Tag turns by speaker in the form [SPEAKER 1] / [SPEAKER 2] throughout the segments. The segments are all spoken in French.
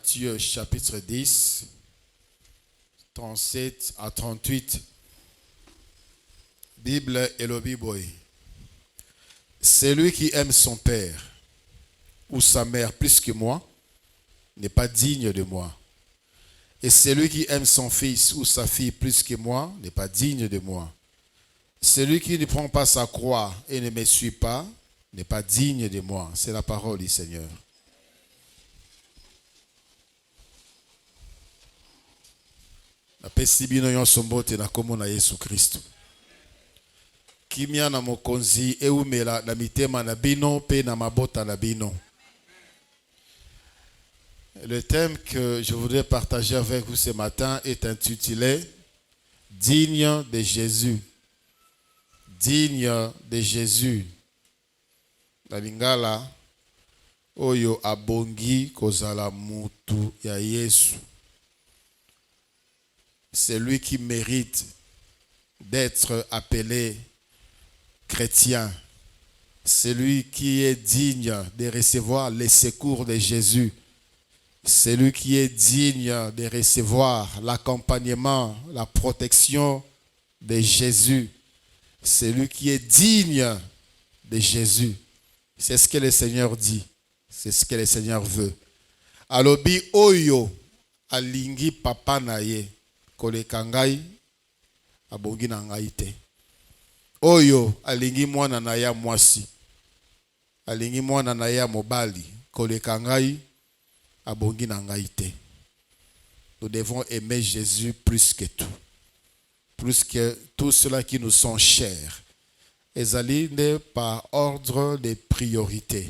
[SPEAKER 1] Matthieu chapitre 10, 37 à 38. Bible Elobi Boy. Celui qui aime son père ou sa mère plus que moi n'est pas digne de moi. Et celui qui aime son fils ou sa fille plus que moi n'est pas digne de moi. Celui qui ne prend pas sa croix et ne me suit pas n'est pas digne de moi. C'est la parole du Seigneur. Napesi bino nyonso mbote na kombo na Yesu Kristo. Kimia na mokonzi eumela na mitema na bino pe na mabota na bino. Le thème que je voudrais partager avec vous ce matin est intitulé Digne de Jésus. Digne de Jésus. Na lingala oyo abongi kozala mutu ya Yesu. C'est lui qui mérite d'être appelé chrétien. C'est lui qui est digne de recevoir les secours de Jésus. C'est lui qui est digne de recevoir l'accompagnement, la protection de Jésus. C'est lui qui est digne de Jésus. C'est ce que le Seigneur dit. C'est ce que le Seigneur veut. Alobi oyo alingi papa na ye. Koleka ngai abongi na ngai te. Oyo alingi mwana na ya mwasi. Alingi mwana na ya mobali. Koleka ngai abongi na ngai te. Nous devons aimer Jésus plus que tout. Plus que tout cela qui nous sont chers. Ezali ne par ordre de priorité.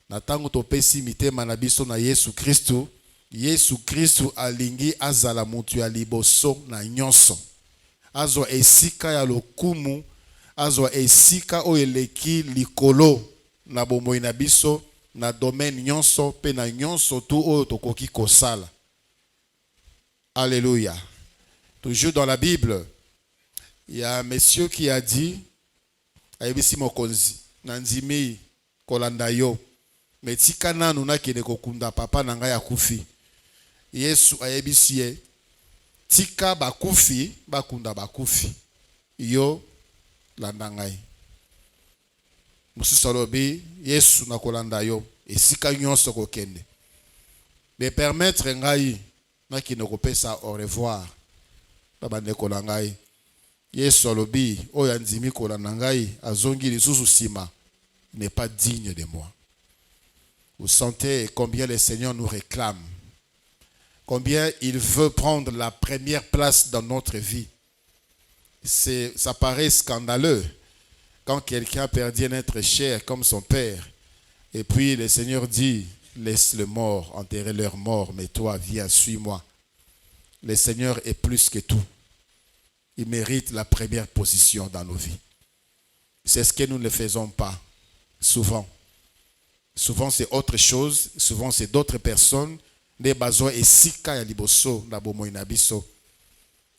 [SPEAKER 1] Natango topesi mitema na biso na Yesu Kristo. Yesu Kristo alingi azala mutu ya liboso na nyonso. Azwa esika ya lokumu, azwa esika oyo eleki likolo na bomoi na biso na domaine nyonso pe na nyonso tu oyo tokoki kosala. Alléluia. Toujours dans la Bible, il y a un monsieur qui a dit ayebisi mokonzi nandimi kolanda yo metika nanu nakende kokunda papa na ngai akufi. Yesu ayebisi ye tika bakufi bakunda bakufi yo landa ngai. Mosusu alobi Yesu nakolanda yo esika nyonso kokende. Me permettre ngai nakende kopesa au revoir babandeko na ngai. Yesu alobi oyo andimi kolanda ngai azongi lisusu sima n'est pas digne de moi. Vous sentez combien le Seigneur nous réclame. Combien il veut prendre la première place dans notre vie. Ça paraît scandaleux quand quelqu'un a perdu un être cher comme son père. Et puis le Seigneur dit, laisse le mort, enterrer leur mort, mais toi viens, suis-moi. Le Seigneur est plus que tout. Il mérite la première position dans nos vies. C'est ce que nous ne faisons pas souvent. Souvent c'est autre chose, souvent c'est d'autres personnes.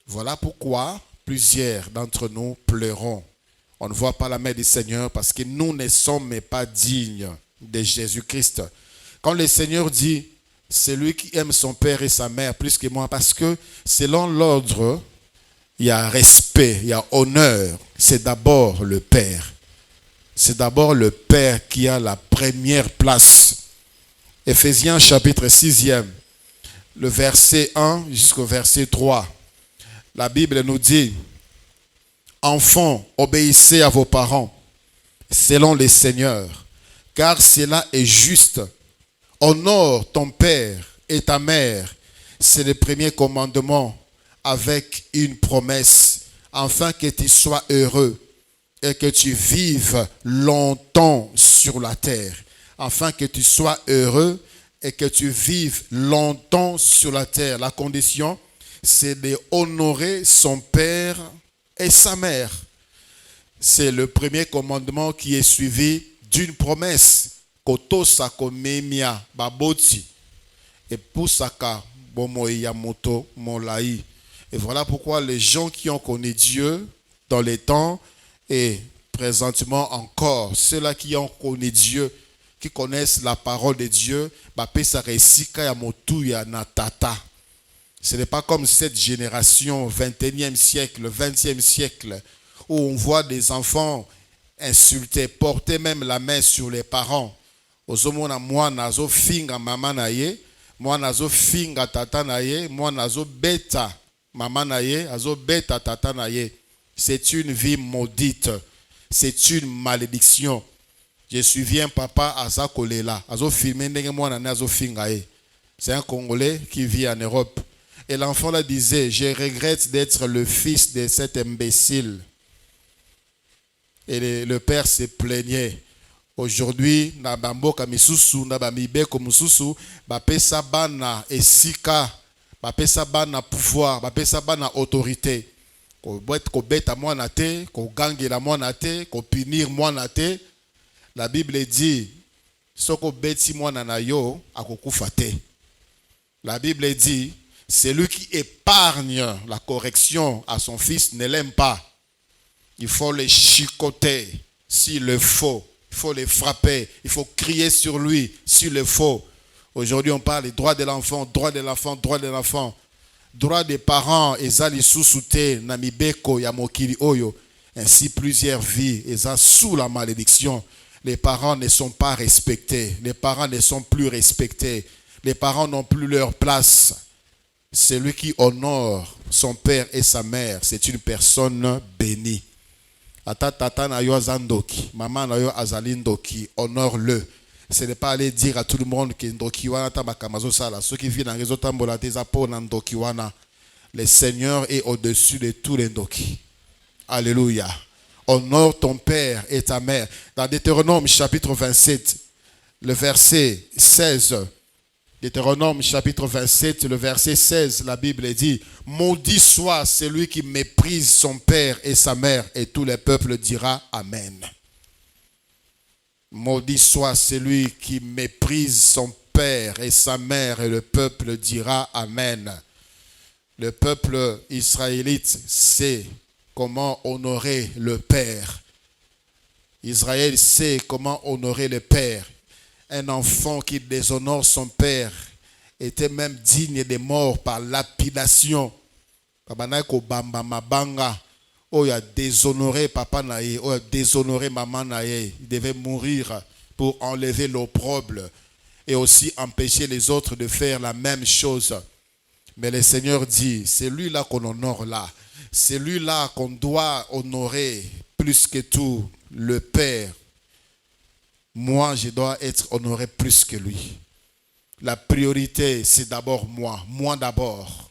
[SPEAKER 1] Voilà pourquoi plusieurs d'entre nous pleurons. On ne voit pas la main du Seigneur parce que nous ne sommes pas dignes de Jésus-Christ. Quand le Seigneur dit, c'est lui qui aime son père et sa mère plus que moi, parce que selon l'ordre, il y a respect, il y a honneur. C'est d'abord le Père. C'est d'abord le Père qui a la première place. Éphésiens chapitre 6e, le verset 1 jusqu'au verset 3. La Bible nous dit, enfants, obéissez à vos parents, selon le Seigneur, car cela est juste. Honore ton père et ta mère, c'est le premier commandement avec une promesse, afin que tu sois heureux et que tu vives longtemps sur la terre. Afin que tu sois heureux et que tu vives longtemps sur la terre. La condition, c'est d'honorer son père et sa mère. C'est le premier commandement qui est suivi d'une promesse. Kotosako memia baboti et pusaka bomoya moto molai. Et voilà pourquoi les gens qui ont connu Dieu dans les temps et présentement encore, ceux-là qui ont connu Dieu, qui connaissent la parole de Dieu, bapesa resika ya motu ya natata. Ce n'est pas comme cette génération, 21e siècle, 20e siècle, où on voit des enfants insulter, porter même la main sur les parents. Ozomona mwana azo finga mama na ye, mwana azo finga tata na ye, mwana azo beta mama na ye, azo beta tata na ye. C'est une vie maudite. C'est une malédiction. Je suis bien papa aza kolela, azo filmer ndenge mwana na azo finga ye. C'est un Congolais qui vit en Europe. Et l'enfant là disait, je regrette d'être le fils de cet imbécile. Et le père se plaignait. Aujourd'hui, na bamboka misusu, na bamibeko mususu, bapesa bana esika, bapesa bana pouvoir, bapesa bana autorité. Ko beta mwana te, ko gangela mwana te, ko punir mwana te. La Bible dit, soko beti mwana na yo, akokufa te. La Bible dit, celui qui épargne la correction à son fils ne l'aime pas. Il faut le chicoter s'il le faut. Il faut le frapper. Il faut crier sur lui s'il le faut. Aujourd'hui, on parle des droits de l'enfant, droits de l'enfant, droits de l'enfant. Droits des parents, ezali sous-souté, namibeko ya mokili oyo. Ainsi, plusieurs vies, eza sous la malédiction. Les parents ne sont pas respectés. Les parents ne sont plus respectés. Les parents n'ont plus leur place. Celui qui honore son père et sa mère, c'est une personne bénie. Ata tata na yo azandoki, maman na yo azalindoki, honore-le. Ce n'est pas aller dire à tout le monde que ndoki wana ta bakamazo sala. Ceux qui viennent dans les autres tambola des apôtres na ndoki wana. Le Seigneur est au-dessus de tous les ndoki. Alléluia. Honore ton père et ta mère. Dans Deutéronome chapitre 27, le verset 16. Deutéronome chapitre 27, le verset 16, la Bible dit, maudit soit celui qui méprise son père et sa mère, et tout le peuple dira Amen. Maudit soit celui qui méprise son père et sa mère, et le peuple dira Amen. Le peuple israélite sait comment honorer le père. Israël sait comment honorer le père. Un enfant qui déshonore son père était même digne de mort par lapidation. Il a déshonoré papa naïe, il a déshonoré maman naïe. Il devait mourir pour enlever l'opprobre et aussi empêcher les autres de faire la même chose. Mais le Seigneur dit, c'est lui-là qu'on honore là. C'est lui-là qu'on doit honorer plus que tout, le Père. Moi, je dois être honoré plus que lui. La priorité, c'est d'abord moi. Moi d'abord.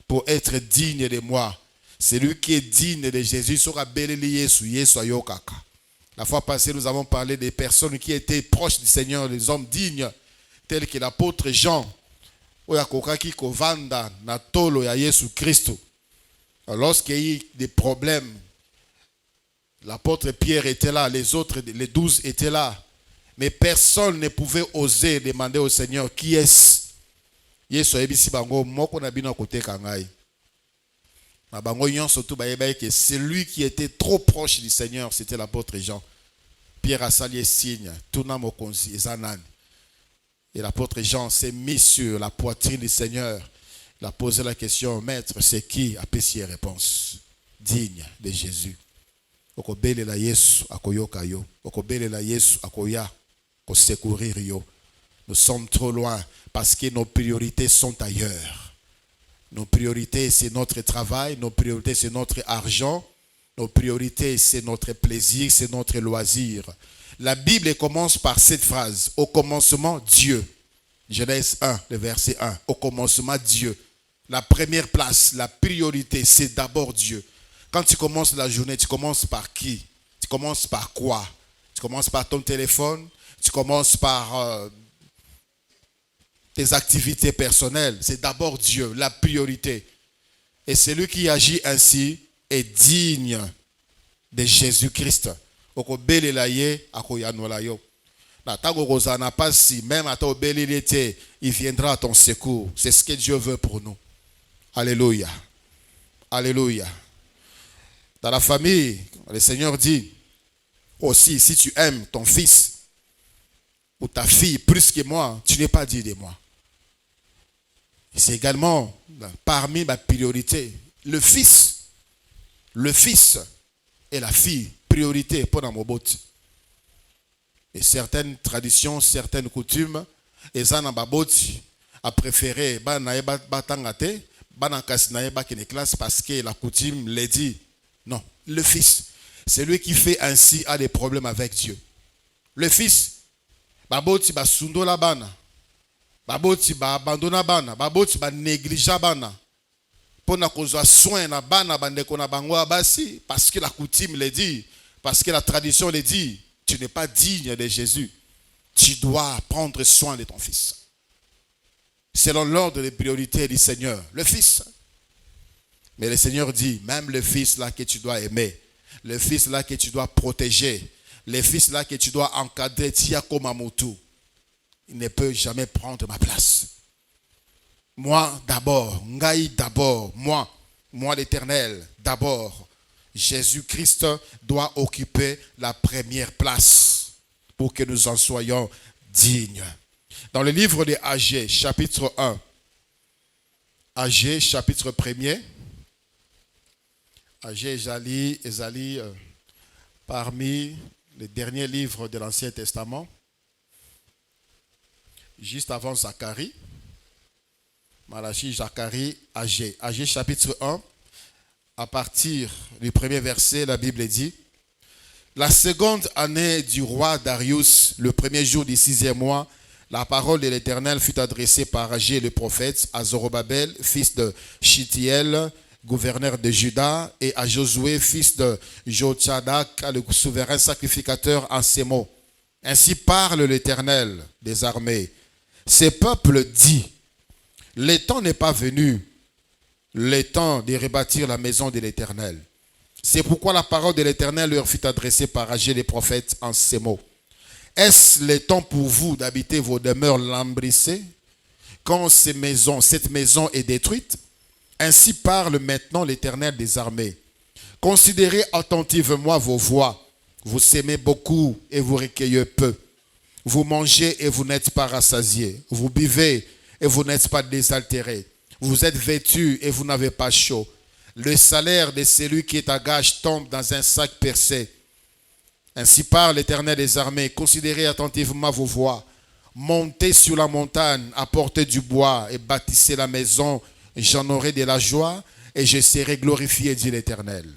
[SPEAKER 1] Pour être digne de moi. Celui qui est digne de Jésus sera béni Yesu, Yesu ayokaka. La fois passée, nous avons parlé des personnes qui étaient proches du Seigneur, des hommes dignes, tels que l'apôtre Jean, oyakokaki kovanda na tolo ya Yesu Christo. Lorsqu'il y a eu des problèmes, l'apôtre Pierre était là, les autres, les 12 étaient là. Mais personne ne pouvait oser demander au Seigneur qui est-ce. Yesu ebisi bango moko na bino kote kangai. Na bango yon surtout que celui qui était trop proche du Seigneur, c'était l'apôtre Jean. Pierre a sali signe, tourna mokonzi ezanan. Et l'apôtre Jean s'est mis sur la poitrine du Seigneur. Il a posé la question, maître, c'est qui a péché réponse digne de Jésus. Okobele la Yesu akoyoka yo. Okobele la Yesu akoya ko secourir yo. Nous sommes trop loin parce que nos priorités sont ailleurs. Nos priorités, c'est notre travail. Nos priorités, c'est notre argent. Nos priorités, c'est notre plaisir, c'est notre loisir. La Bible commence par cette phrase. Au commencement, Dieu. Genèse 1, le verset 1. Au commencement, Dieu. La première place, la priorité, c'est d'abord Dieu. Quand tu commences la journée, tu commences par qui? Tu commences par quoi? Tu commences par ton téléphone? Tu commences par tes activités personnelles? C'est d'abord Dieu, la priorité. Et celui qui agit ainsi est digne de Jésus-Christ. Même à ton il viendra à ton secours. C'est ce que Dieu veut pour nous. Alléluia. Alléluia. Dans la famille, le Seigneur dit aussi, si tu aimes ton fils, ou ta fille plus que moi, tu n'es pas digne de moi. C'est également parmi ma priorité. Le fils et la fille, priorité pour Namobot. Et certaines traditions, certaines coutumes, et Zanababot a préféré Batangate, classe parce que la coutume l'a dit. Non, le fils, c'est lui qui fait ainsi a des problèmes avec Dieu. Le fils, Baboti ba sundo la bana, Baboti ba abandona bana, Baboti ba négligea bana. Pour na kozwa soin na bana bandeko na bango abasi, parce que la coutume le dit, parce que la tradition le dit, tu n'es pas digne de Jésus. Tu dois prendre soin de ton fils. Selon l'ordre des priorités du Seigneur, le fils. Mais le Seigneur dit, même le fils là que tu dois aimer, le fils là que tu dois protéger, le fils là que tu dois encadrer, tia comme Amoutou, il ne peut jamais prendre ma place. Moi d'abord, Ngaï d'abord, moi l'Éternel d'abord. Jésus-Christ doit occuper la première place pour que nous en soyons dignes. Dans le livre de Agé, chapitre 1, Agé, chapitre 1er, Agé Ezali, parmi les derniers livres de l'Ancien Testament, juste avant Zacharie, Malachi, Zacharie, Agé. Agé, chapitre 1, à partir du premier verset, la Bible dit: la seconde année du roi Darius, le premier jour du 6e mois, la parole de l'Éternel fut adressée par Agé le prophète à Zorobabel, fils de Shittiel, gouverneur de Juda, et à Josué, fils de Jotchadak, le souverain sacrificateur, en ces mots. Ainsi parle l'Éternel des armées. Ces peuples dit: le temps n'est pas venu, le temps de rebâtir la maison de l'Éternel. C'est pourquoi la parole de l'Éternel leur fut adressée par Agé les prophètes en ces mots. Est-ce le temps pour vous d'habiter vos demeures lambrissées quand cette maison est détruite? Ainsi parle maintenant l'Éternel des armées. Considérez attentivement vos voies. Vous semez beaucoup et vous recueillez peu. Vous mangez et vous n'êtes pas rassasiés. Vous buvez et vous n'êtes pas désaltérés. Vous êtes vêtus et vous n'avez pas chaud. Le salaire de celui qui est à gage tombe dans un sac percé. Ainsi parle l'Éternel des armées. Considérez attentivement vos voies. Montez sur la montagne, apportez du bois et bâtissez la maison. J'en aurai de la joie et je serai glorifié, dit l'Éternel.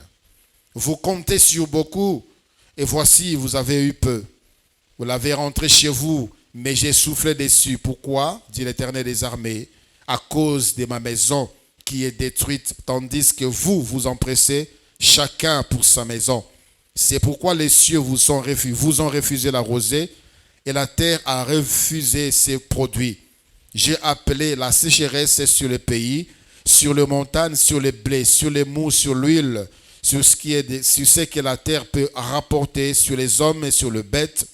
[SPEAKER 1] Vous comptez sur beaucoup et voici, vous avez eu peu. Vous l'avez rentré chez vous, mais j'ai soufflé dessus. Pourquoi, dit l'Éternel des armées? À cause de ma maison qui est détruite, tandis que vous vous empressez, chacun pour sa maison. C'est pourquoi les cieux vous ont refusé la rosée et la terre a refusé ses produits. J'ai appelé la sécheresse sur le pays, sur les montagnes, sur les blés, sur les mous, sur l'huile, sur ce que la terre peut rapporter, sur les hommes et sur les bêtes,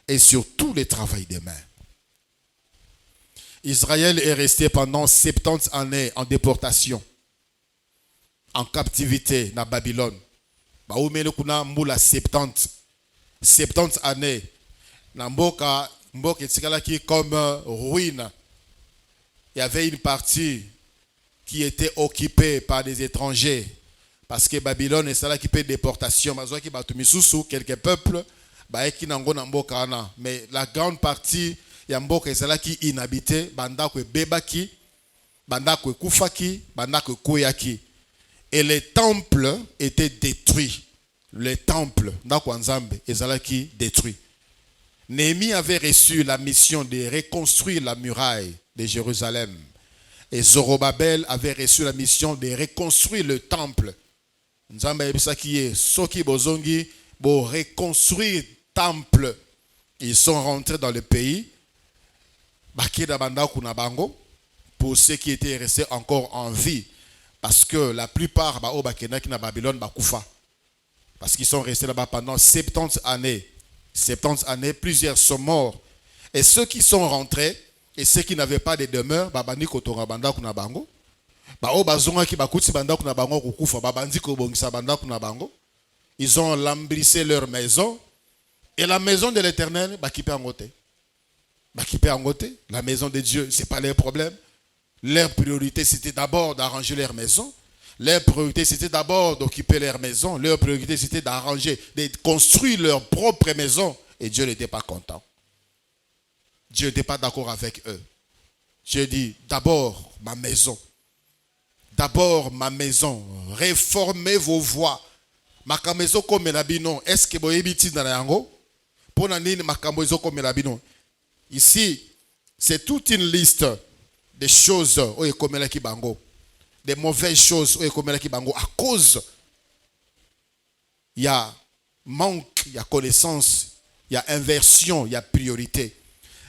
[SPEAKER 1] et sur tous les travaux des mains. Israël est resté pendant 70 années en déportation, en captivité dans Babylone. 70 années. Mboka etikala comme ruine. Il y avait une partie qui était occupée par des étrangers. Parce que Babylone est celle qui fait déportation. Quelques peuples, mais la grande partie, il y a Mboka est celle qui est inhabitée. Bandakwe Bebaki, Bandakwe Kufaki, Bandakwe Koyaki. Et les temples étaient détruits. Les temples, Ndakwanzambe, est celle qui détruit. Néhémie avait reçu la mission de reconstruire la muraille de Jérusalem. Et Zorobabel avait reçu la mission de reconstruire le temple. Nzamba yebisa ki ye soki bozongi bo reconstruire temple. Ils sont rentrés dans le pays. Bakida banda kuna bango pour ceux qui étaient restés encore en vie, parce que la plupart ba o bakena ki na Babylone bakufa. Parce qu'ils sont restés là-bas pendant 70 années. 70 années, plusieurs sont morts. Et ceux qui sont rentrés et ceux qui n'avaient pas de demeure, babandi kotonga banda kuna bango. Ba o bazonga ki bakuti banda kuna bango kukufa, babandi ko bongisa banda kuna bango. Ils ont lambrissé leur maison et la maison de l'Éternel ba kipe angote. Bah, qui peut en côté. La maison de Dieu, ce n'est pas leur problème. Leur priorité, c'était d'abord d'arranger leur maison. Leur priorité, c'était d'abord d'occuper leur maison. Leur priorité, c'était d'arranger, de construire leur propre maison. Et Dieu n'était pas content. Dieu n'était pas d'accord avec eux. Dieu dit, d'abord ma maison. D'abord ma maison. Réformez vos voies. Makambo ezokomela bino. Est-ce que vous avez dit dans la yango? Pour nini makambo ezokomela bino. Ici, c'est toute une liste de choses des mauvaises choses à cause il y a manque, il y a connaissance, il y a inversion, il y a priorité.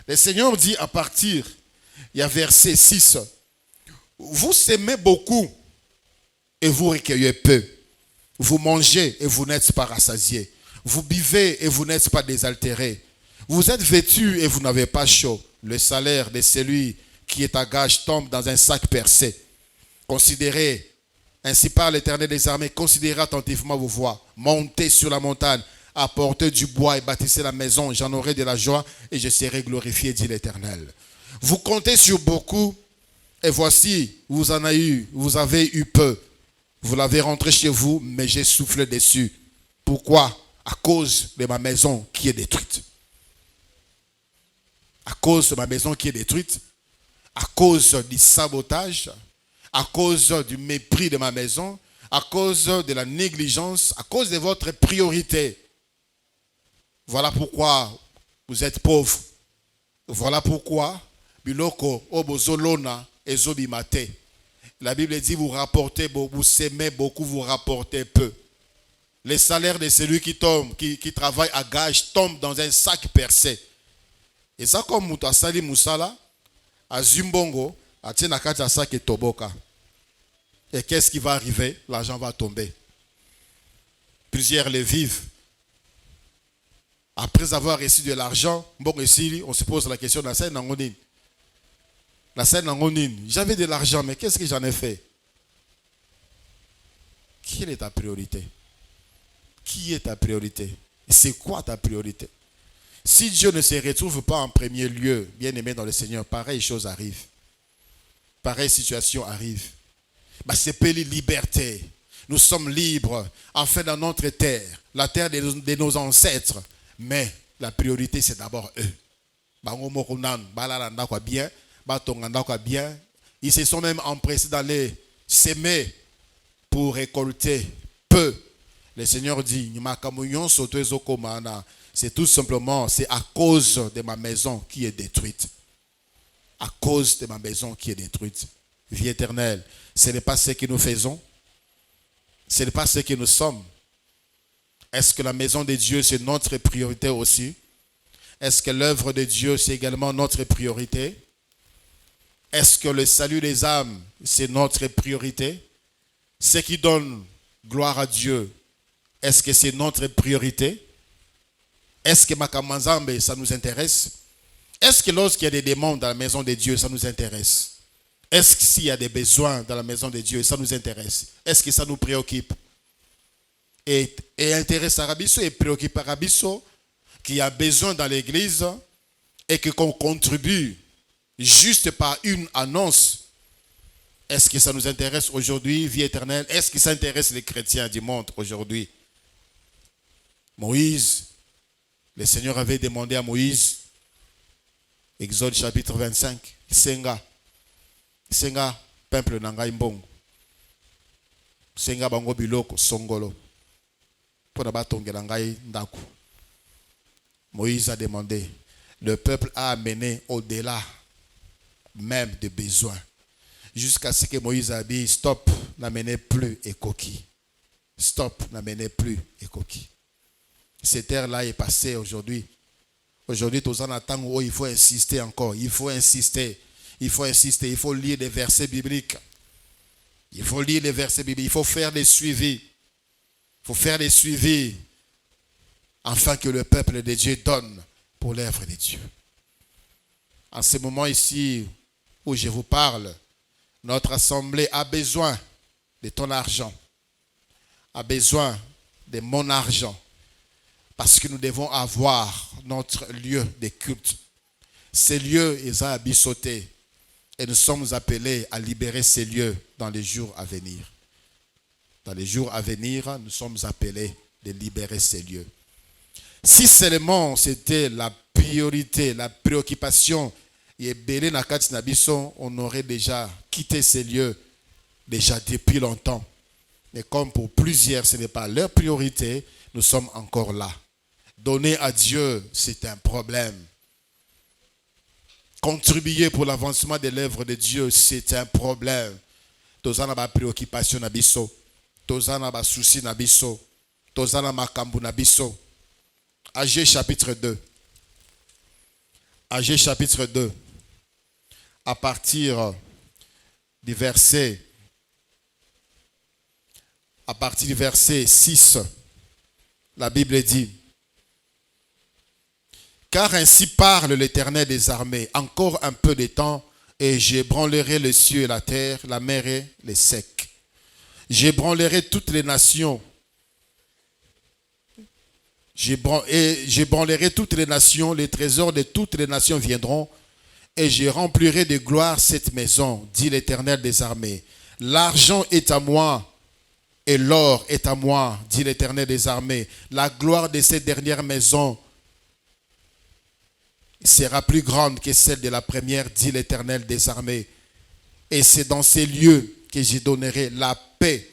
[SPEAKER 1] Le Seigneur dit à partir, il y a verset 6, vous semez beaucoup et vous recueillez peu. Vous mangez et vous n'êtes pas rassasiés. Vous buvez et vous n'êtes pas désaltérés. Vous êtes vêtus et vous n'avez pas chaud. Le salaire de celui qui est à gage tombe dans un sac percé. Considérez, ainsi par l'Éternel des armées, considérez attentivement vos voies. Montez sur la montagne, apportez du bois et bâtissez la maison. J'en aurai de la joie et je serai glorifié, dit l'Éternel. Vous comptez sur beaucoup et voici, vous avez eu peu. Vous l'avez rentré chez vous, mais j'ai soufflé dessus. Pourquoi? À cause de ma maison qui est détruite. À cause de ma maison qui est détruite, à cause du sabotage, à cause du mépris de ma maison, à cause de la négligence, à cause de votre priorité. Voilà pourquoi vous êtes pauvres. Voilà pourquoi biloko obozolona ezobimate. La Bible dit vous rapportez beaucoup, vous semez beaucoup, vous rapportez peu. Les salaires de celui qui travaille à gage tombe dans un sac percé. Et ça comme Mutasali Musala, à Zumbongo, à Tienakata sac et Toboka. Et qu'est-ce qui va arriver? L'argent va tomber. Plusieurs le vivent. Après avoir reçu de l'argent, on se pose la question de la scène Nangonine. La scène Nangonine, j'avais de l'argent, mais qu'est-ce que j'en ai fait? Quelle est ta priorité? Qui est ta priorité? C'est quoi ta priorité? Si Dieu ne se retrouve pas en premier lieu, bien aimé dans le Seigneur, pareille chose arrive. Pareille situation arrive. C'est pas la liberté. Nous sommes libres, enfin dans notre terre, la terre de nos ancêtres. Mais la priorité, c'est d'abord eux. Ils se sont même empressés d'aller s'aimer pour récolter peu. Le Seigneur dit, c'est tout simplement, c'est à cause de ma maison qui est détruite. À cause de ma maison qui est détruite. Vie éternelle, ce n'est pas ce que nous faisons. Ce n'est pas ce que nous sommes. Est-ce que la maison de Dieu, c'est notre priorité aussi? Est-ce que l'œuvre de Dieu, c'est également notre priorité? Est-ce que le salut des âmes, c'est notre priorité? Ce qui donne gloire à Dieu, est-ce que c'est notre priorité? Est-ce que Makamanzambe, ça nous intéresse? Est-ce que lorsqu'il y a des demandes dans la maison de Dieu, ça nous intéresse? Est-ce que s'il y a des besoins dans la maison de Dieu, ça nous intéresse? Est-ce que ça nous préoccupe? Et intéresse Arabiso et préoccupe Arabiso qui a besoin dans l'église et qu'on contribue juste par une annonce. Est-ce que ça nous intéresse aujourd'hui, vie éternelle? Est-ce que ça intéresse les chrétiens du monde aujourd'hui? Moïse, le Seigneur avait demandé à Moïse, Exode chapitre 25, Senga, peuple nanga imbongo. Senga bango biloko songolo. Pour n'abatongela ngai ndaku. Moïse a demandé, le peuple a amené au-delà même des besoins. Jusqu'à ce que Moïse a dit, stop, n'amenez plus et coquille. Stop, n'amenez plus et coquille. Cette ère-là est passée aujourd'hui. Aujourd'hui, tous en attendent où il faut insister encore. Il faut insister. Il faut insister. Il faut lire des versets bibliques. Il faut lire les versets bibliques. Il faut faire des suivis. Il faut faire des suivis afin que le peuple de Dieu donne pour l'œuvre de Dieu. En ce moment ici où je vous parle, notre assemblée a besoin de ton argent, a besoin de mon argent, parce que nous devons avoir notre lieu de culte. Ces lieux, ils ont abissoté. Et nous sommes appelés à libérer ces lieux dans les jours à venir. Dans les jours à venir, nous sommes appelés de libérer ces lieux. Si seulement c'était la priorité, la préoccupation, on aurait déjà quitté ces lieux déjà depuis longtemps. Mais comme pour plusieurs, ce n'est pas leur priorité, nous sommes encore là. Donner à Dieu, c'est un problème. Contribuer pour l'avancement de l'œuvre de Dieu, c'est un problème. Tozana ba préoccupation na biso, tozana ba souci na biso, tozana makambu na biso. Agé chapitre 2. Agé chapitre 2. À partir du verset 6, la Bible dit: car ainsi parle l'Éternel des armées, encore un peu de temps, et j'ébranlerai les cieux et la terre, la mer et les secs. J'ébranlerai toutes les nations. J'ébranlerai toutes les nations, les trésors de toutes les nations viendront, et je remplirai de gloire cette maison, dit l'Éternel des armées. L'argent est à moi, et l'or est à moi, dit l'Éternel des armées. La gloire de cette dernière maison sera plus grande que celle de la première, dit l'Éternel des armées. Et c'est dans ces lieux que je donnerai la paix,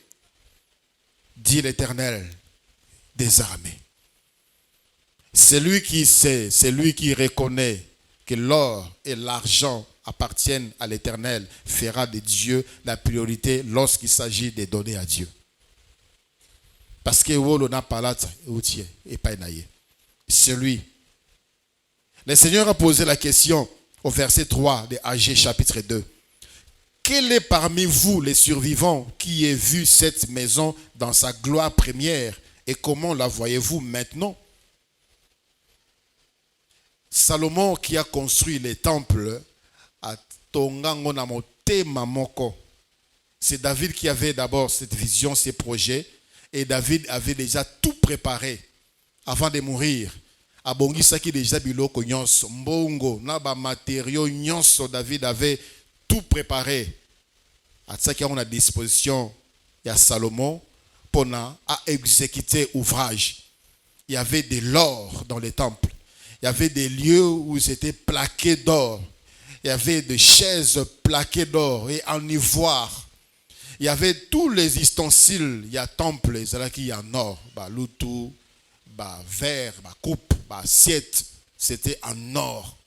[SPEAKER 1] dit l'Éternel des armées. Celui qui sait, celui qui reconnaît que l'or et l'argent appartiennent à l'Éternel fera de Dieu la priorité lorsqu'il s'agit de donner à Dieu. Parce que celui. Le Seigneur a posé la question au verset 3 de Agé chapitre 2. Quel est parmi vous les survivants qui ait vu cette maison dans sa gloire première et comment la voyez-vous maintenant? Salomon qui a construit les temples à Tongango Namote Mamoko. C'est David qui avait d'abord cette vision, ces projets. Et David avait déjà tout préparé avant de mourir. Abongisaki déjà biloko nyonso mbongo na ba matériaux nyonso. David avait tout préparé. Atsaki on a disposition ya Salomon pour à exécuter ouvrage. Il y avait de l'or dans les temples. Il y avait des lieux où c'était plaqué d'or. Il y avait des chaises plaquées d'or et en ivoire. Il y avait tous les ustensiles, il y a temple, il y a en or, loutou, verre, coupe, assiette, c'était en or.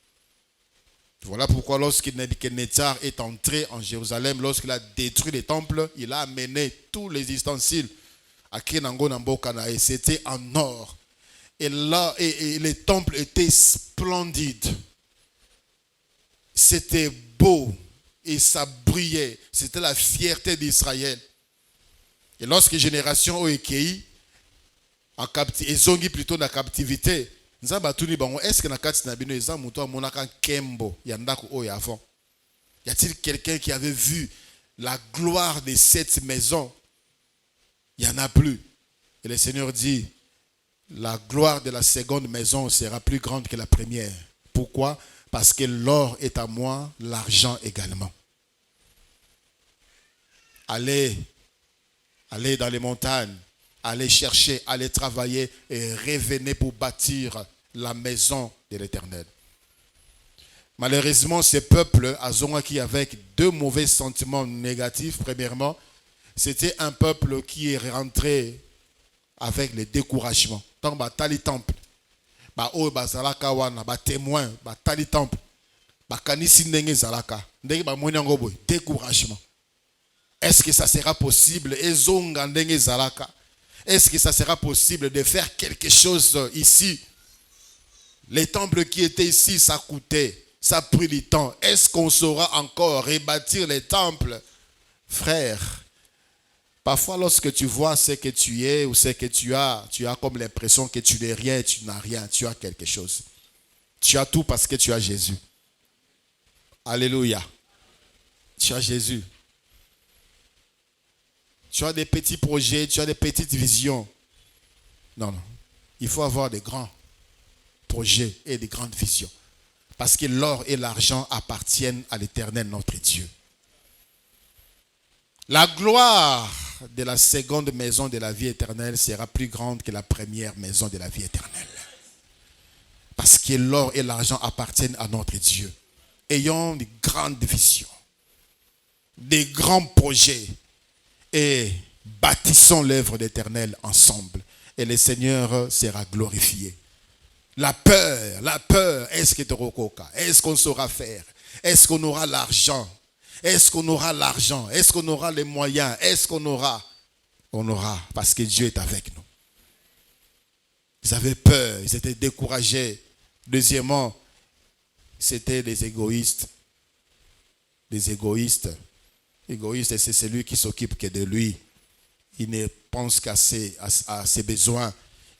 [SPEAKER 1] Voilà pourquoi lorsque Nebuchadnezzar est entré en Jérusalem, lorsqu'il a détruit les temples, il a amené tous les ustensiles à Kenango Nambokana et c'était en or. Et là, et les temples étaient splendides. C'était beau. Et ça brillait. C'était la fierté d'Israël. Et lorsque génération Oekei, en captivité, Ezongi plutôt dans la captivité, est-ce que dans la Kembo, y a-t-il quelqu'un qui avait vu la gloire de cette maison? Il n'y en a plus. Et le Seigneur dit, la gloire de la seconde maison sera plus grande que la première. Pourquoi? Parce que l'or est à moi, l'argent également. Allez dans les montagnes, allez chercher, allez travailler et revenez pour bâtir la maison de l'Éternel. Malheureusement, ce peuple a zonaki avec deux mauvais sentiments négatifs. Premièrement, c'était un peuple qui est rentré avec le découragement. Tant que tali temple, témoin, tali temple, découragement. Est-ce que ça sera possible? Est-ce que ça sera possible de faire quelque chose ici? Les temples qui étaient ici, ça coûtait, ça a pris du temps. Est-ce qu'on saura encore rebâtir les temples? Frère, parfois lorsque tu vois ce que tu es ou ce que tu as comme l'impression que tu n'es rien et tu n'as rien. Tu as quelque chose. Tu as tout parce que tu as Jésus. Alléluia. Tu as Jésus. Tu as des petits projets, tu as des petites visions. Non. Il faut avoir des grands projets et des grandes visions. Parce que l'or et l'argent appartiennent à l'Éternel, notre Dieu. La gloire de la seconde maison de la vie éternelle sera plus grande que la première maison de la vie éternelle. Parce que l'or et l'argent appartiennent à notre Dieu. Ayons de grandes visions, des grands projets et bâtissons l'œuvre d'Éternel ensemble. Et le Seigneur sera glorifié. La peur, est-ce que tu rococa? Est-ce qu'on saura faire? Est-ce qu'on aura l'argent? Est-ce qu'on aura l'argent? Est-ce qu'on aura les moyens? Est-ce qu'on aura? On aura, parce que Dieu est avec nous. Ils avaient peur, ils étaient découragés. Deuxièmement, c'était des égoïstes. Des égoïstes. Égoïste, c'est celui qui s'occupe que de lui. Il ne pense qu'à ses besoins.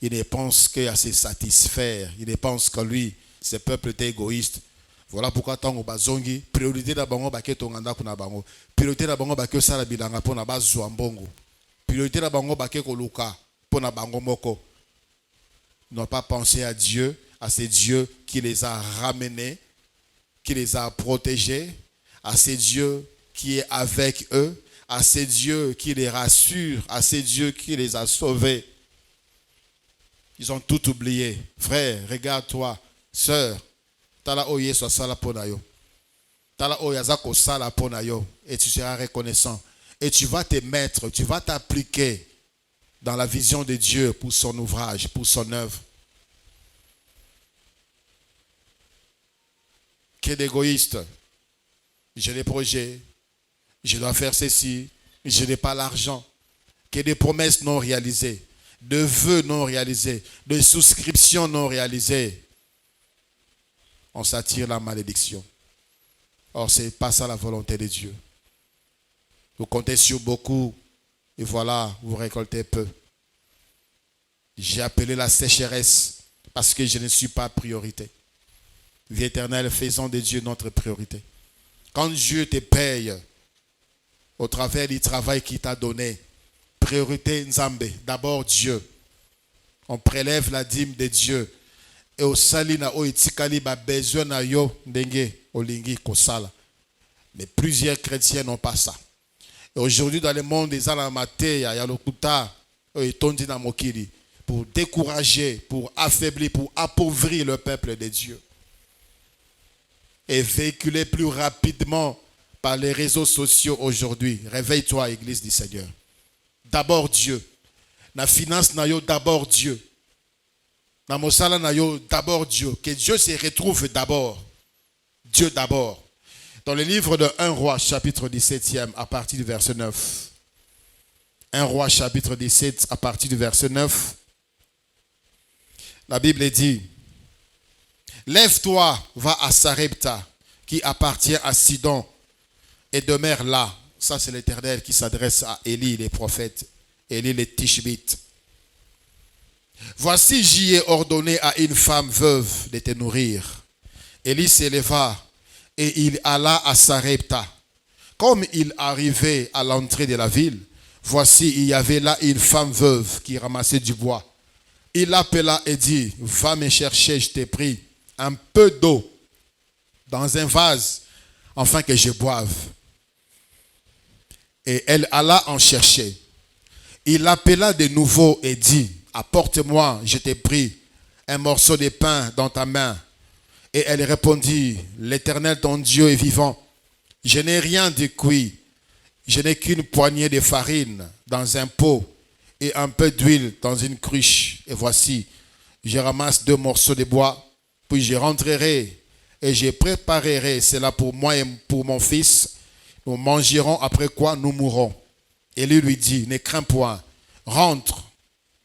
[SPEAKER 1] Il ne pense qu'à se satisfaire. Il ne pense qu'à lui. Ce peuple était égoïste. Voilà pourquoi tant au bazongi, priorité na bango baké tonganda kuna bango. Priorité na bango baké sala bilanga pona bazwa mbongo. Priorité na bango baké koluka pona bango moko. Ils n'ont pas pensé à Dieu, à ces dieux qui les a ramenés, qui les a protégés, à ces dieux qui est avec eux, à ces dieux qui les rassurent, à ces dieux qui les a sauvés. Ils ont tout oublié. Frère, regarde-toi. Sœur, tala oye so sala ponayo. Tala oyaza ko sala ponayo. Et tu seras reconnaissant. Et tu vas te mettre, tu vas t'appliquer dans la vision de Dieu pour son ouvrage, pour son œuvre. Que d'égoïstes. J'ai des projets. Je dois faire ceci. Je n'ai pas l'argent. Que des promesses non réalisées. De vœux non réalisés. De souscriptions non réalisées. On s'attire la malédiction. Or, ce n'est pas ça la volonté de Dieu. Vous comptez sur beaucoup. Et voilà, vous récoltez peu. J'ai appelé la sécheresse parce que je ne suis pas priorité. Vie éternelle, faisons de Dieu notre priorité. Quand Dieu te paye au travers du travail qu'il t'a donné, priorité Nzambe, d'abord Dieu. On prélève la dîme de Dieu. Et au salina o itikali ba besoin na yo ndenge olingi kosala. Mais plusieurs chrétiens n'ont pas ça. Et aujourd'hui dans le monde des alamaté, il y a lokuta etondi na mokili pour décourager, pour affaiblir, pour appauvrir le peuple de Dieu. Et véhiculer plus rapidement par les réseaux sociaux aujourd'hui. Réveille-toi, Église du Seigneur. D'abord Dieu. La finance na yo d'abord Dieu. Na mosala na yo d'abord Dieu. Que Dieu se retrouve d'abord. Dieu d'abord. Dans le livre de 1 Roi, chapitre 17e, à partir du verset 9. 1 Roi, chapitre 17, à partir du verset 9. La Bible dit: lève-toi, va à Sarepta, qui appartient à Sidon, et demeure là. Ça, c'est l'Éternel qui s'adresse à Élie, les prophètes, Élie, les Tishbites. Voici, j'y ai ordonné à une femme veuve de te nourrir. Élie s'éleva et il alla à Sarepta. Comme il arrivait à l'entrée de la ville, voici, il y avait là une femme veuve qui ramassait du bois. Il l'appela et dit: va me chercher, je t'ai pris, un peu d'eau dans un vase, afin que je boive. Et elle alla en chercher. Il l'appela de nouveau et dit: apporte-moi, je t'ai pris, un morceau de pain dans ta main. Et elle répondit: l'Éternel ton Dieu est vivant. Je n'ai rien de cuit. Je n'ai qu'une poignée de farine dans un pot et un peu d'huile dans une cruche. Et voici, je ramasse 2 morceaux de bois, puis je rentrerai et je préparerai cela pour moi et pour mon fils. Nous mangerons, après quoi nous mourrons. Et lui dit: ne crains point, rentre,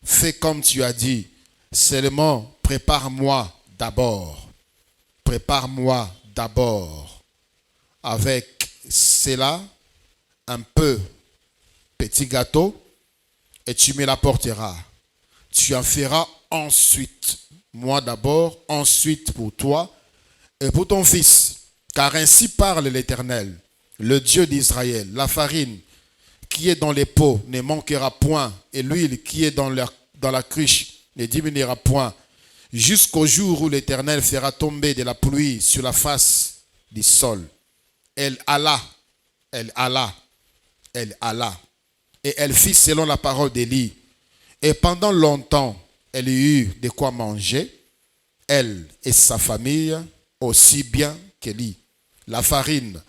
[SPEAKER 1] fais comme tu as dit, seulement prépare-moi d'abord. Prépare-moi d'abord avec cela un peu petit gâteau et tu me l'apporteras. Tu en feras ensuite, moi d'abord, ensuite pour toi et pour ton fils. Car ainsi parle l'Éternel, le Dieu d'Israël. La farine qui est dans les pots ne manquera point et l'huile qui est dans la cruche ne diminuera point jusqu'au jour où l'Éternel fera tomber de la pluie sur la face du sol. Elle alla, elle alla, elle alla. Et elle fit selon la parole d'Élie. Et pendant longtemps, elle eut de quoi manger, elle et sa famille, aussi bien qu'Élie. La farine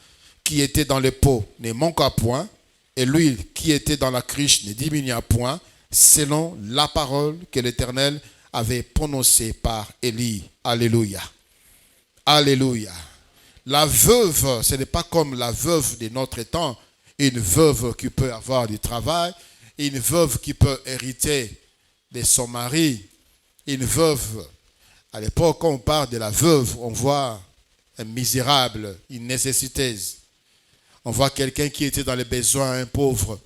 [SPEAKER 1] qui était dans les pots ne manqua point, et l'huile qui était dans la cruche ne diminua point, selon la parole que l'Éternel avait prononcée par Élie. Alléluia. Alléluia. La veuve, ce n'est pas comme la veuve de notre temps, une veuve qui peut avoir du travail, une veuve qui peut hériter de son mari, une veuve. À l'époque, quand on parle de la veuve, on voit un misérable, une nécessiteuse. On voit quelqu'un qui était dans les besoins, un pauvre.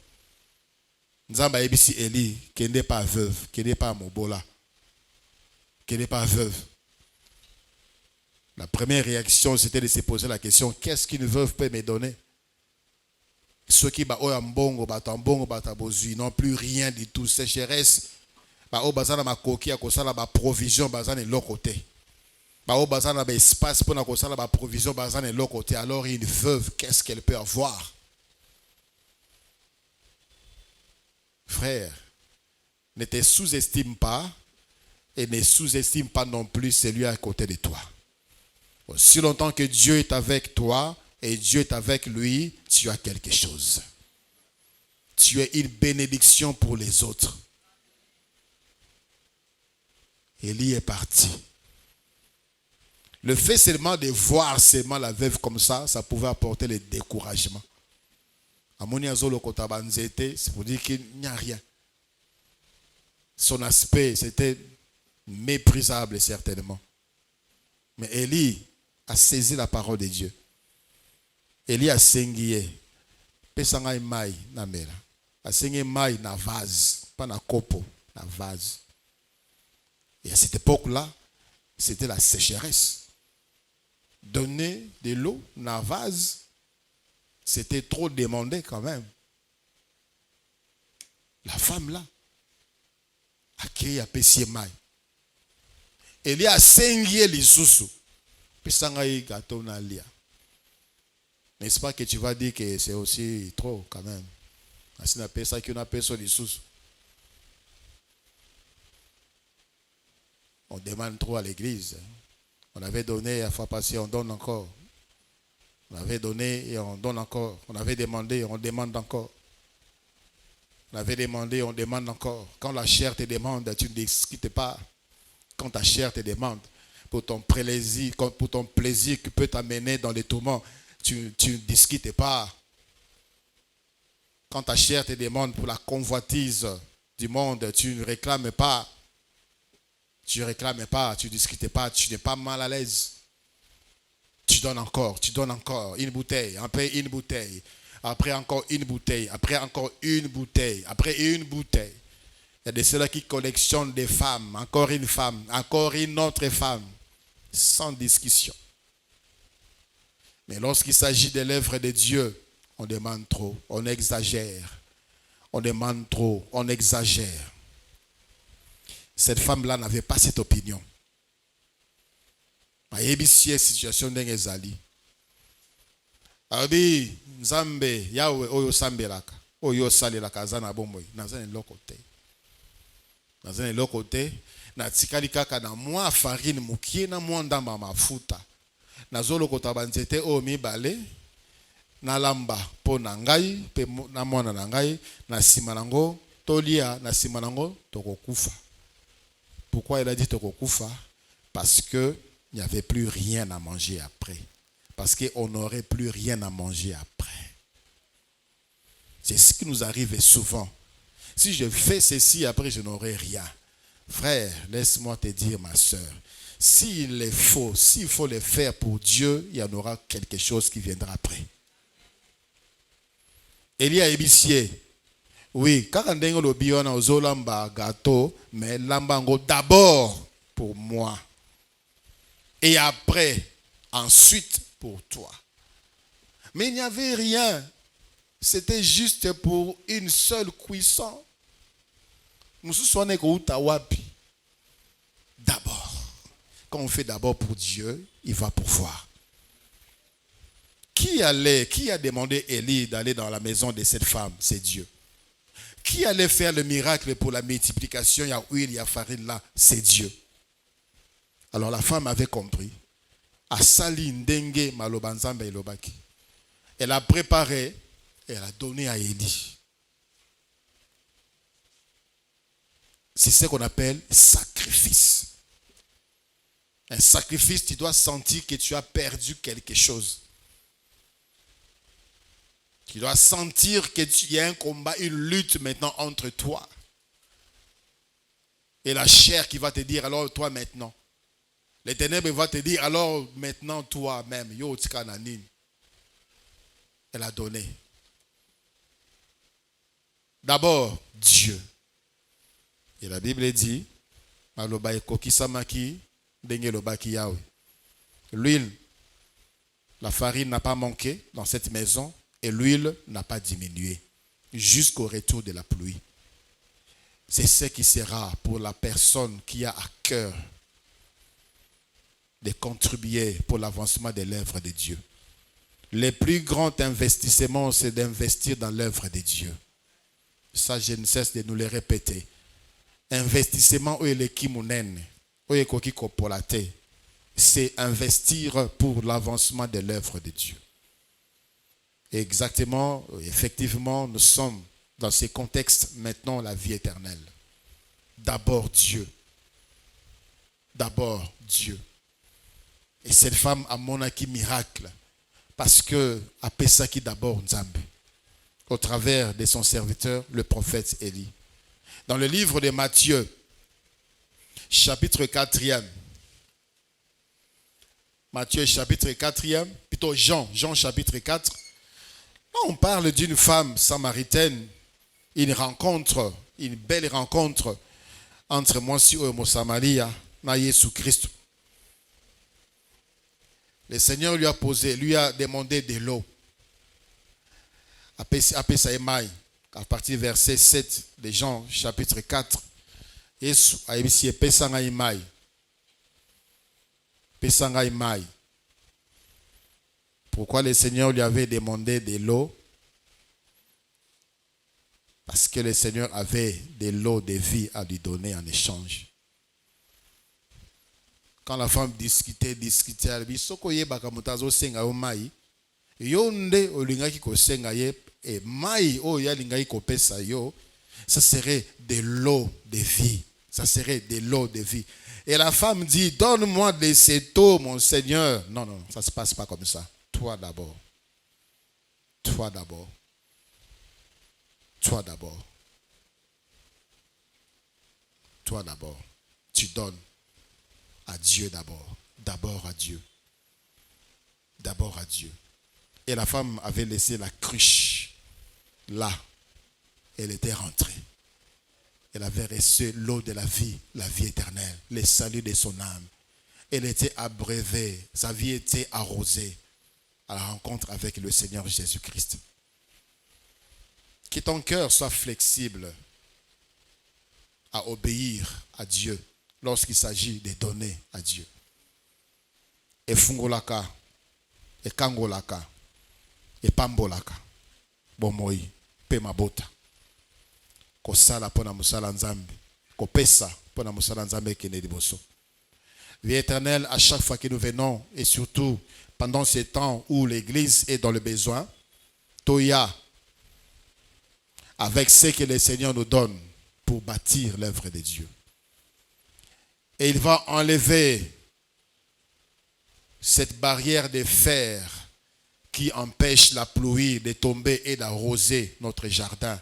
[SPEAKER 1] Nzamba ebisi Eli, qui n'est pas veuve, qui n'est pas mobola, qui n'est pas veuve. La première réaction, c'était de se poser la question, qu'est-ce qu'une veuve peut me donner? Ceux qui n'ont plus rien du tout, sécheresse, ma coquille, ma provision, l'autre côté. Espace pour la provision, l'autre côté. Alors une veuve, qu'est-ce qu'elle peut avoir? Frère, ne te sous-estime pas et ne sous-estime pas non plus celui à côté de toi. Aussi longtemps que Dieu est avec toi et Dieu est avec lui, tu as quelque chose. Tu es une bénédiction pour les autres. Élie est parti. Le fait seulement de voir seulement la veuve comme ça pouvait apporter le découragement. C'est pour dire qu'il n'y a rien. Son aspect, c'était méprisable certainement. Mais Élie a saisi la parole de Dieu. Élie a sengié. Pesanga mai na mera. A sengié mai na vase, pas na copo, na vase. Et à cette époque-là, c'était la sécheresse. Donner de l'eau na vase, c'était trop demandé quand même. La femme là a créé à Pessie mai. Élie a sengié les sous. Pesanga y gâteau na lia. N'est-ce pas que tu vas dire que c'est aussi trop quand même? Ainsi on appelle ça qu'on appelle ça les sous. On demande trop à l'église. On avait donné à fois passée, on donne encore. On avait donné et on donne encore. On avait demandé, on demande encore. On avait demandé, on demande encore. Quand la chair te demande, tu ne discutes pas. Quand ta chair te demande pour ton plaisir qui peut t'amener dans les tourments, tu ne discutes pas. Quand ta chair te demande pour la convoitise du monde, tu ne réclames pas. Tu ne réclames pas, tu ne discutes pas, tu n'es pas mal à l'aise. Tu donnes encore une bouteille, après une bouteille, après encore une bouteille, après encore une bouteille, après une bouteille. Il y a de ceux-là qui collectionnent des femmes, encore une autre femme, sans discussion. Mais lorsqu'il s'agit de l'œuvre de Dieu, on demande trop, on exagère. On demande trop, on exagère. Cette femme-là n'avait pas cette opinion. Mayebisie situation d'engezali. Abi Nzambe Yahweh oyo sambelaka, oyo salelaka zana bomboy, nazana lokote. Nazana lokote, na tikali kaka na mwa farine mukie na mwa ndamba mafuta. Nazolo kota banzete o mibale na lamba po na ngai pe na mwana na ngai na sima nango tolia na sima nango tokokufa. Pourquoi il a dit tokokufa? Parce que il n'y avait plus rien à manger après. Parce qu'on n'aurait plus rien à manger après. C'est ce qui nous arrive souvent. Si je fais ceci, après je n'aurai rien. Frère, laisse-moi te dire, ma soeur, s'il faut le faire pour Dieu, il y en aura quelque chose qui viendra après. Élie a ébicié. Oui, quand on dit le bion aux olamba gâteau, mais lambango d'abord pour moi. Et après, ensuite pour toi. Mais il n'y avait rien. C'était juste pour une seule cuisson. Nous sommes wapi. D'abord. quand on fait d'abord pour Dieu, il va pourvoir. Qui a demandé Élie d'aller dans la maison de cette femme? C'est Dieu. Qui allait faire le miracle pour la multiplication? Il y a huile, il y a farine là, c'est Dieu. Alors la femme avait compris. Asali ndenge maloba nzambe elobaki. Elle a préparé et elle a donné à Élie. C'est ce qu'on appelle sacrifice. Un sacrifice, tu dois sentir que tu as perdu quelque chose. Tu dois sentir qu'il y a un combat, une lutte maintenant entre toi et la chair qui va te dire alors toi maintenant. Les ténèbres vont te dire alors maintenant toi-même. Yo tkananin. Elle a donné. D'abord Dieu. Et la Bible dit, maloba ekokisamaki ndenge lobaki Yahweh. L'huile, la farine n'a pas manqué dans cette maison et l'huile n'a pas diminué jusqu'au retour de la pluie. C'est ce qui sera pour la personne qui a à cœur de contribuer pour l'avancement de l'œuvre de Dieu. Le plus grand investissement, c'est d'investir dans l'œuvre de Dieu. Ça, je ne cesse de nous le répéter. Investissement où il est kimunen, où il est c'est investir pour l'avancement de l'œuvre de Dieu. Et exactement, effectivement, nous sommes dans ces contextes maintenant la vie éternelle. D'abord Dieu. D'abord Dieu. Et cette femme a monaki miracle parce que a pesaki d'abord Nzambe au travers de son serviteur, le prophète Élie. Dans le livre de Matthieu, chapitre 4e, Matthieu chapitre 4e, plutôt Jean chapitre 4, là on parle d'une femme samaritaine, une belle rencontre entre Monsieur et Samaria, na Jésus Christ. Le Seigneur lui a demandé de l'eau. À partir du verset 7 de Jean chapitre 4. Yesu a dit pesanga imai. Pesanga imai. Pourquoi le Seigneur lui avait demandé de l'eau? Parce que le Seigneur avait de l'eau de vie à lui donner en échange. Quand la femme discutait, elle dit sokoye bakamutazo senga o mai. Yonde olingaki ko senga ye et mai o ya lingaki ko pesa yo, ça serait de l'eau de vie. Ça serait de l'eau de vie. Et la femme dit, donne-moi de cette eau, mon Seigneur. Non, ça ne se passe pas comme ça. Toi d'abord. Toi d'abord. Toi d'abord. Toi d'abord. Tu donnes à Dieu d'abord. D'abord à Dieu. D'abord à Dieu. Et la femme avait laissé la cruche là. Elle était rentrée. Elle avait reçu l'eau de la vie éternelle, le salut de son âme. Elle était abreuvée, sa vie était arrosée à la rencontre avec le Seigneur Jésus-Christ. Que ton cœur soit flexible à obéir à Dieu lorsqu'il s'agit de donner à Dieu. Et fungolaka, et kangolaka, et pambolaka, bomoi, pemabota. Kosala pona musala nzambe, kopesa pona musala nzambe kene liboso. Vie éternelle, à chaque fois que nous venons, et surtout pendant ces temps où l'Église est dans le besoin, Toya, avec ce que le Seigneur nous donne pour bâtir l'œuvre de Dieu. Et il va enlever cette barrière de fer qui empêche la pluie de tomber et d'arroser notre jardin,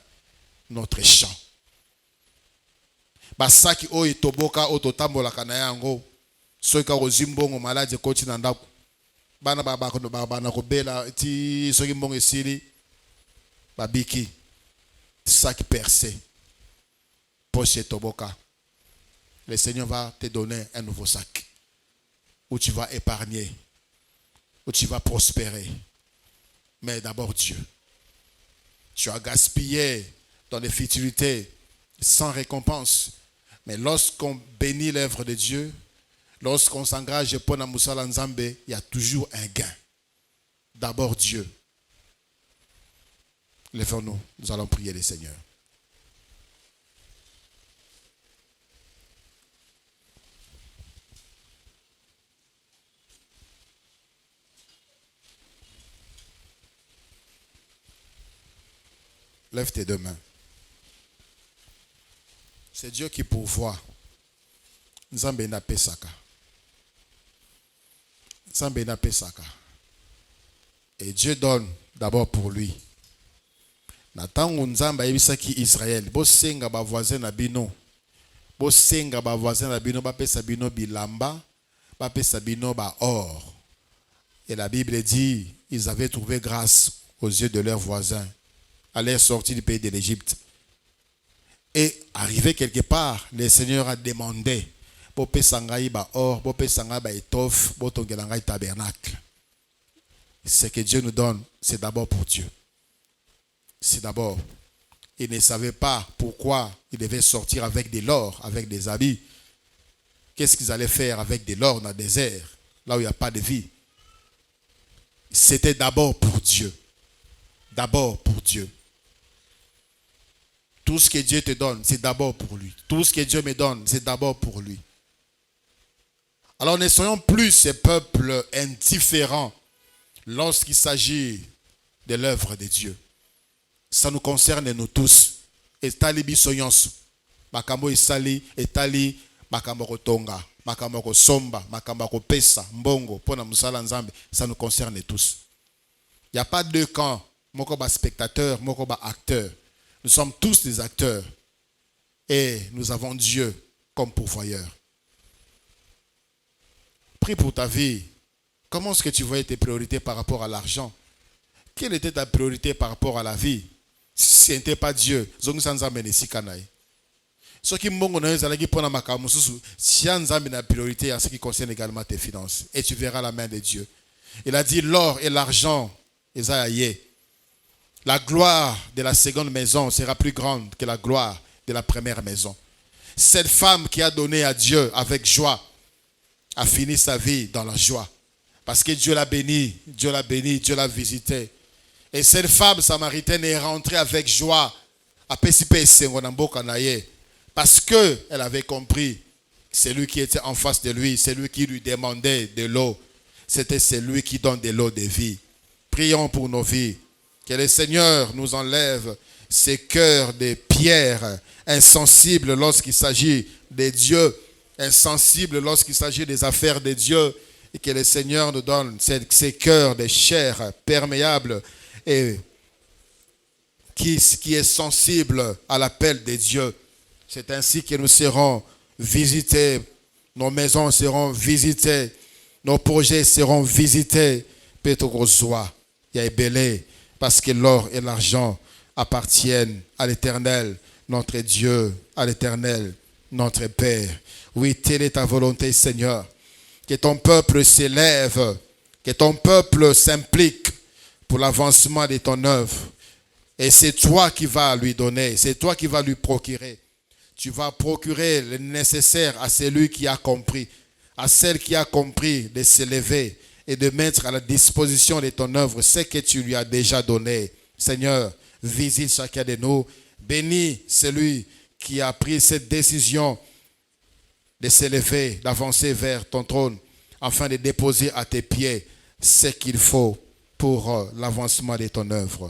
[SPEAKER 1] notre champ. Basaki oyo toboka ototambolaka na yango soki ozimbongo maladi ekoti na ndako bana bana kobela ti soki mbongo esili babiki sac percé poche toboka. Le Seigneur va te donner un nouveau sac où tu vas épargner, où tu vas prospérer. Mais d'abord Dieu. Tu as gaspillé dans les futilités sans récompense. Mais lorsqu'on bénit l'œuvre de Dieu, Lorsqu'on s'engage pour la Moussala Nzambe, il y a toujours un gain. D'abord Dieu. Lèvons-nous, nous allons prier le Seigneur. Lève tes deux mains. C'est Dieu qui pourvoit. Nzambe na pesaka. Nzambe na pesaka. Et Dieu donne d'abord pour lui. Natango Nzambe yebisaki Israël, bo senga ba voisin na bino. Bo senga ba voisin na bino ba pesa bino bilamba, ba pesa bino ba or. Et la Bible dit, ils avaient trouvé grâce aux yeux de leurs voisins à leur sortie du pays de l'Égypte. Et arrivé quelque part, le Seigneur a demandé bo pesangai ba or, bo pesangai ba étoffe, bo tongelangai tabernacle. Ce que Dieu nous donne, c'est d'abord pour Dieu. C'est d'abord. Ils ne savaient pas pourquoi ils devaient sortir avec de l'or, avec des habits. Qu'est-ce qu'ils allaient faire avec de l'or dans le désert, là où il n'y a pas de vie? C'était d'abord pour Dieu. D'abord pour Dieu. Tout ce que Dieu te donne, c'est d'abord pour lui. Tout ce que Dieu me donne, c'est d'abord pour lui. Alors ne soyons plus ces peuples indifférents lorsqu'il s'agit de l'œuvre de Dieu. Ça nous concerne nous tous. Etali bisoyons. Makambo isali, etali makambo tonga, makambo somba, makambo pesa, mbongo, pona musala nzambe. Ça nous concerne tous. Il n'y a pas deux camps. Moko ba spectateur, moko ba acteur. Nous sommes tous des acteurs. Et nous avons Dieu comme pourvoyeur. Prie pour ta vie. Comment est-ce que tu voyais tes priorités par rapport à l'argent? Quelle était ta priorité par rapport à la vie? Si ce n'était pas Dieu, ce qui la priorité en ce qui concerne également tes finances. Et tu verras la main de Dieu. Il a dit l'or et l'argent, la gloire de la seconde maison sera plus grande que la gloire de la première maison. Cette femme qui a donné à Dieu avec joie a fini sa vie dans la joie. Parce que Dieu l'a béni, Dieu l'a béni, Dieu l'a visité. Et cette femme samaritaine est rentrée avec joie à parce qu'elle avait compris que celui qui était en face de lui, celui qui lui demandait de l'eau, c'était celui qui donne de l'eau de vie. Prions pour nos vies. Que le Seigneur nous enlève ces cœurs de pierre, insensibles lorsqu'il s'agit de Dieu, insensibles lorsqu'il s'agit des affaires de Dieu, et que le Seigneur nous donne ces cœurs de chair perméables et qui est sensible à l'appel de Dieu. C'est ainsi que nous serons visités, nos maisons seront visitées, nos projets seront visités. Pétogrozoa, Yaébélé, parce que l'or et l'argent appartiennent à l'Éternel, notre Dieu, à l'Éternel, notre Père. Oui, telle est ta volonté, Seigneur. Que ton peuple s'élève, que ton peuple s'implique pour l'avancement de ton œuvre. Et c'est toi qui vas lui donner, c'est toi qui vas lui procurer. Tu vas procurer le nécessaire à celui qui a compris, à celle qui a compris de s'élever et de mettre à la disposition de ton œuvre ce que tu lui as déjà donné. Seigneur, visite chacun de nous. Bénis celui qui a pris cette décision de s'élever, d'avancer vers ton trône, afin de déposer à tes pieds ce qu'il faut pour l'avancement de ton œuvre.